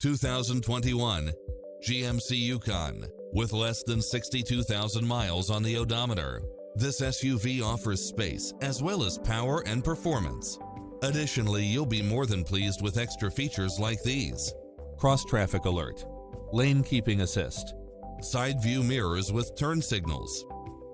2021 GMC Yukon. With less than 62,000 miles on the odometer, this SUV offers space as well as power and performance. Additionally, you'll be more than pleased with extra features like these: cross-traffic alert, lane keeping assist, side view mirrors with turn signals,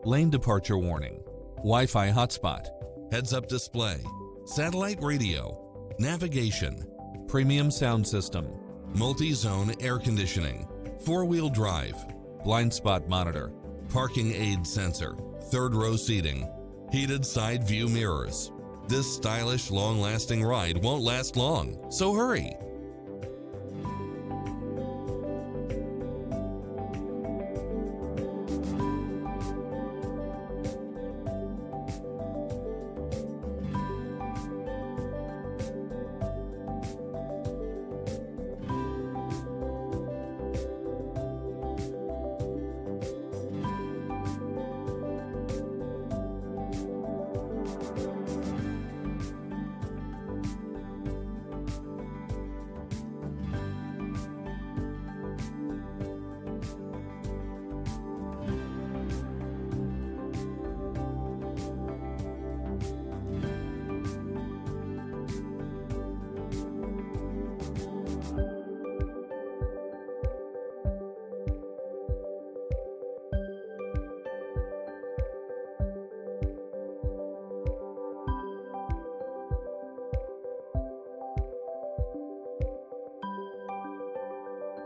lane departure warning, Wi-Fi hotspot, heads-up display, satellite radio, navigation, premium sound system, multi-zone air conditioning, four-wheel drive, blind spot monitor, parking aid sensor, third-row seating, heated side view mirrors. This stylish, long-lasting ride won't last long, so hurry!